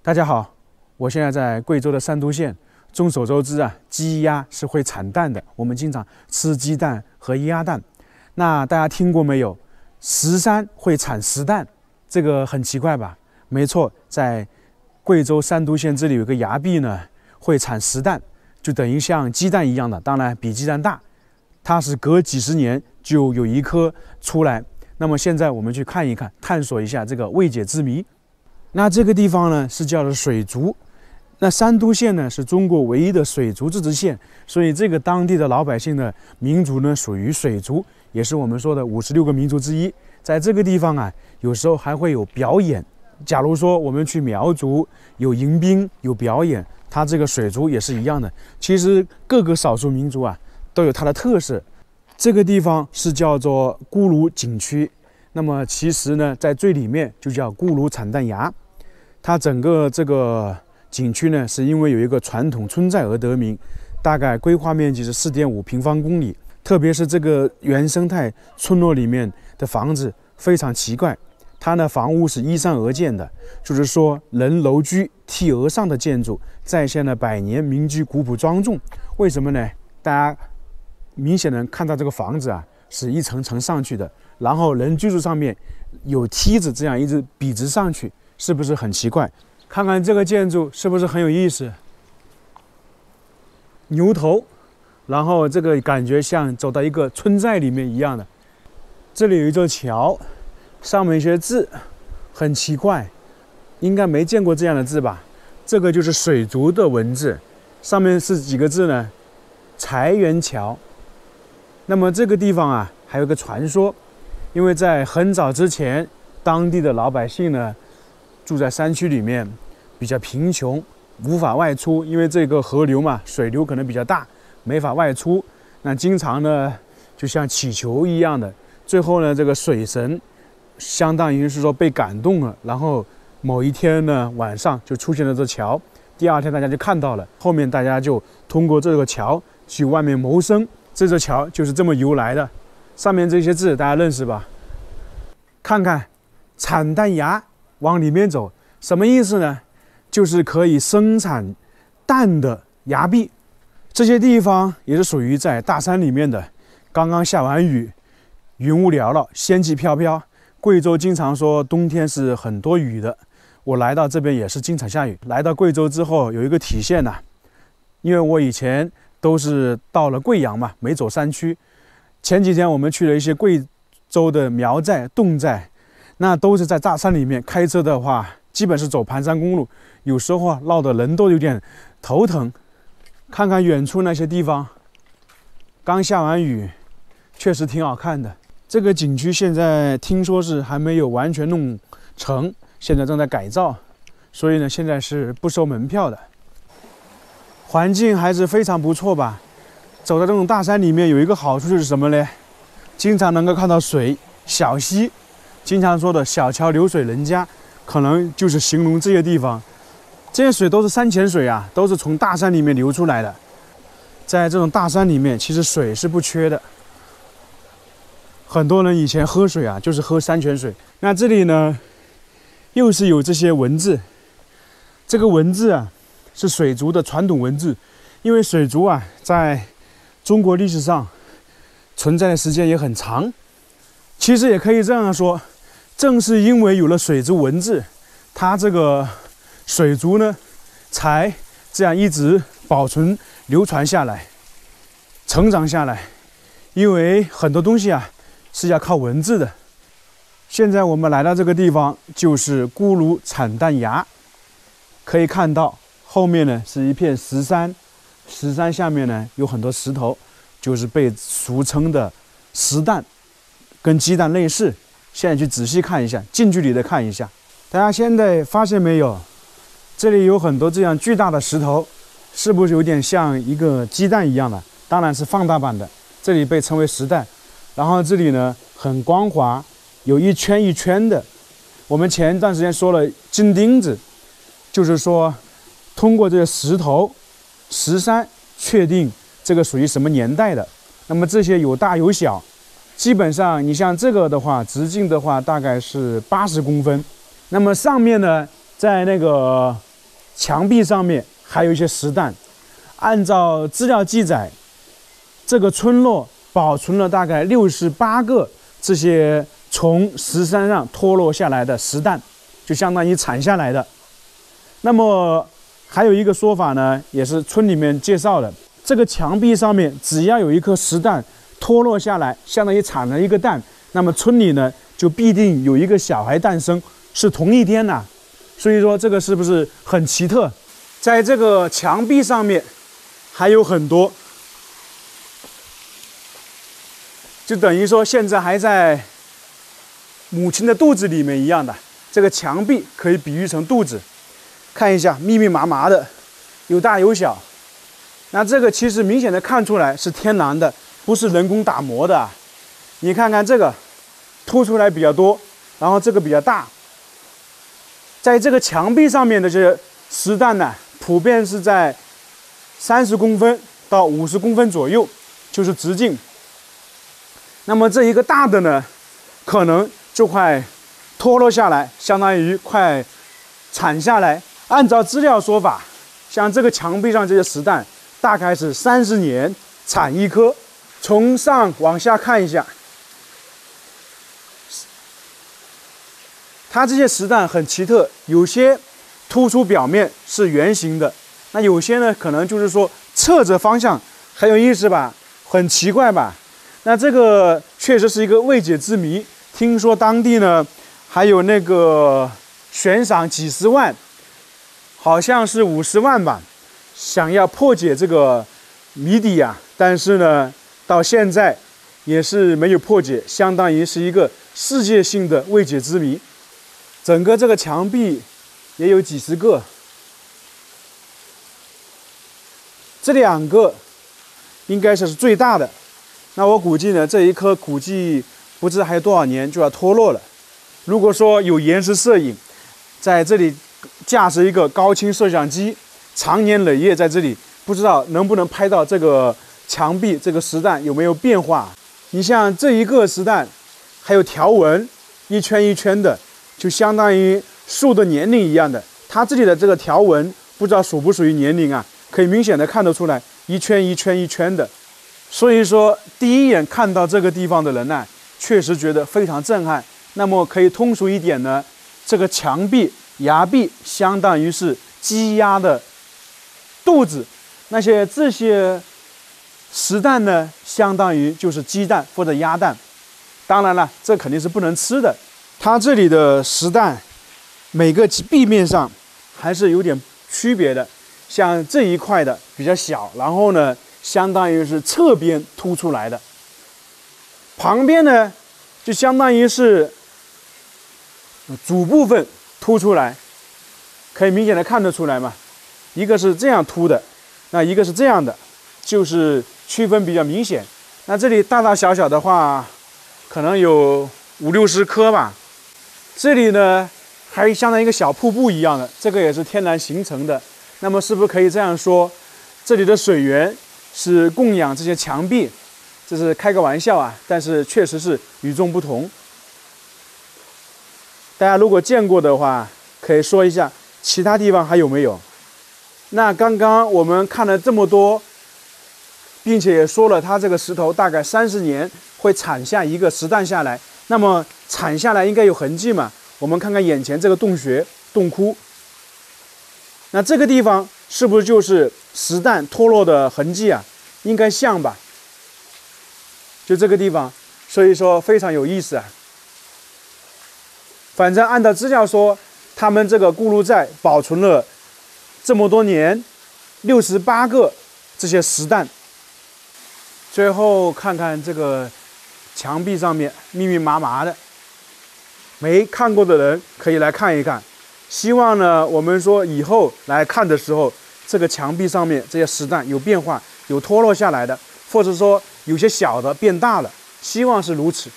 大家好，我现在在贵州的山都县。众所周知啊，鸡鸭是会产蛋的，我们经常吃鸡蛋和鸭蛋。那大家听过没有？石山会产石蛋，这个很奇怪吧？没错，在贵州山都县这里有个崖壁呢，会产石蛋，就等于像鸡蛋一样的，当然比鸡蛋大。它是隔几十年就有一颗出来。那么现在我们去看一看，探索一下这个未解之谜。那这个地方呢是叫做水族。那山都县呢是中国唯一的水族自治县，所以这个当地的老百姓的民族呢属于水族，也是我们说的56个民族之一。在这个地方啊，有时候还会有表演。假如说我们去苗族，有迎宾，有表演，它这个水族也是一样的。其实各个少数民族啊都有它的特色。这个地方是叫做咕噜景区，那么其实呢，在最里面就叫咕噜产蛋崖。它整个这个景区呢，是因为有一个传统村寨而得名，大概规划面积是4.5平方公里。特别是这个原生态村落里面的房子非常奇怪，它呢房屋是依山而建的，就是说人楼居梯而上的建筑，再现了百年民居古朴庄重。为什么呢？大家明显能看到这个房子啊是一层层上去的，然后人居住上面有梯子这样一直笔直上去，是不是很奇怪？看看这个建筑是不是很有意思？牛头，然后这个感觉像走到一个村寨里面一样的。这里有一座桥，上面一些字很奇怪，应该没见过这样的字吧？这个就是水族的文字，上面是几个字呢？财源桥。那么这个地方啊，还有个传说，因为在很早之前，当地的老百姓呢住在山区里面，比较贫穷，无法外出，因为这个河流嘛，水流可能比较大，没法外出。那经常呢，就像祈求一样的。最后呢，这个水神相当于是说被感动了，然后某一天呢晚上就出现了这桥，第二天大家就看到了，后面大家就通过这个桥去外面谋生。这座桥就是这么由来的。上面这些字大家认识吧？看看产蛋崖，往里面走，什么意思呢？就是可以生产蛋的崖壁。这些地方也是属于在大山里面的。刚刚下完雨，云雾缭绕，仙气飘飘。贵州经常说冬天是很多雨的，我来到这边也是经常下雨。来到贵州之后有一个体现呢，因为我以前都是到了贵阳嘛，没走山区。前几天我们去了一些贵州的苗寨、侗寨，那都是在大山里面，开车的话基本是走盘山公路，有时候啊绕的人都有点头疼。看看远处那些地方，刚下完雨，确实挺好看的。这个景区现在听说是还没有完全弄成，现在正在改造，所以呢现在是不收门票的。环境还是非常不错吧。走在这种大山里面有一个好处就是什么呢？经常能够看到水，小溪，经常说的小桥流水人家，可能就是形容这些地方。这些水都是山泉水啊，都是从大山里面流出来的。在这种大山里面，其实水是不缺的。很多人以前喝水啊，就是喝山泉水。那这里呢，又是有这些文字。这个文字啊，是水族的传统文字。因为水族啊，在中国历史上存在的时间也很长。其实也可以这样说，正是因为有了水族文字，它这个水族呢，才这样一直保存、流传下来、成长下来。因为很多东西啊是要靠文字的。现在我们来到这个地方，就是咕噜产蛋崖，可以看到后面呢是一片石山，石山下面呢有很多石头，就是被俗称的石蛋，跟鸡蛋类似。现在去仔细看一下，近距离的看一下，大家现在发现没有？这里有很多这样巨大的石头，是不是有点像一个鸡蛋一样的？当然是放大版的，这里被称为石蛋。然后这里呢很光滑，有一圈一圈的。我们前一段时间说了金钉子，就是说通过这个石头、石山确定这个属于什么年代的。那么这些有大有小，基本上你像这个的话，直径的话大概是80公分。那么上面呢，在那个墙壁上面还有一些石弹。按照资料记载，这个村落保存了大概68个这些从石山上脱落下来的石弹，就相当于铲下来的。那么还有一个说法呢，也是村里面介绍的，这个墙壁上面只要有一颗石弹脱落下来，相当于铲了一个蛋，那么村里呢就必定有一个小孩诞生，是同一天呐。所以说这个是不是很奇特？在这个墙壁上面还有很多，就等于说现在还在母亲的肚子里面一样的。这个墙壁可以比喻成肚子，看一下密密麻麻的，有大有小。那这个其实明显的看出来是天然的，不是人工打磨的。你看看这个凸出来比较多，然后这个比较大。在这个墙壁上面的这些石弹呢，普遍是在30公分到50公分左右，就是直径。那么这一个大的呢，可能就快脱落下来，相当于快铲下来。按照资料说法，像这个墙壁上这些石弹，大概是30年铲一颗。从上往下看一下，它这些石弹很奇特，有些突出表面是圆形的，那有些呢可能就是说侧着方向，很有意思吧，很奇怪吧。那这个确实是一个未解之谜。听说当地呢还有那个悬赏几十万，好像是50万吧，想要破解这个谜底啊，但是呢到现在也是没有破解，相当于是一个世界性的未解之谜。整个这个墙壁也有几十个，这2个应该是最大的。那我估计呢，这一颗估计不知还有多少年就要脱落了。如果说有延时摄影，在这里架设一个高清摄像机，长年累月在这里，不知道能不能拍到这个墙壁这个石弹有没有变化。你像这一个石弹，还有条纹，一圈一圈的，就相当于树的年龄一样的。它这里的这个条纹，不知道属不属于年龄啊？可以明显的看得出来，一圈一圈一圈的。所以说，第一眼看到这个地方的人呢，确实觉得非常震撼。那么可以通俗一点呢，这个墙壁、崖壁相当于是鸡鸭的肚子，这些石蛋呢，相当于就是鸡蛋或者鸭蛋。当然了，这肯定是不能吃的。它这里的石蛋，每个壁面上还是有点区别的。像这一块的比较小，然后呢，相当于是侧边凸出来的。旁边呢，就相当于是主部分凸出来，可以明显的看得出来嘛。一个是这样凸的，那一个是这样的，就是区分比较明显。那这里大大小小的话，可能有50-60颗吧。这里呢，还相当于一个小瀑布一样的，这个也是天然形成的。那么是不是可以这样说，这里的水源是供养这些墙壁？这是开个玩笑啊，但是确实是与众不同。大家如果见过的话，可以说一下其他地方还有没有？那刚刚我们看了这么多，并且也说了，它这个石头大概30年会铲下一个石蛋下来。那么铲下来应该有痕迹嘛？我们看看眼前这个洞穴、洞窟。那这个地方是不是就是石蛋脱落的痕迹啊？应该像吧？就这个地方，所以说非常有意思啊。反正按照资料说，他们这个咕噜寨保存了这么多年，68个这些石蛋。最后看看这个墙壁上面密密麻麻的，没看过的人可以来看一看。希望呢，我们说以后来看的时候，这个墙壁上面这些石蛋有变化，有脱落下来的，或者说有些小的变大了，希望是如此。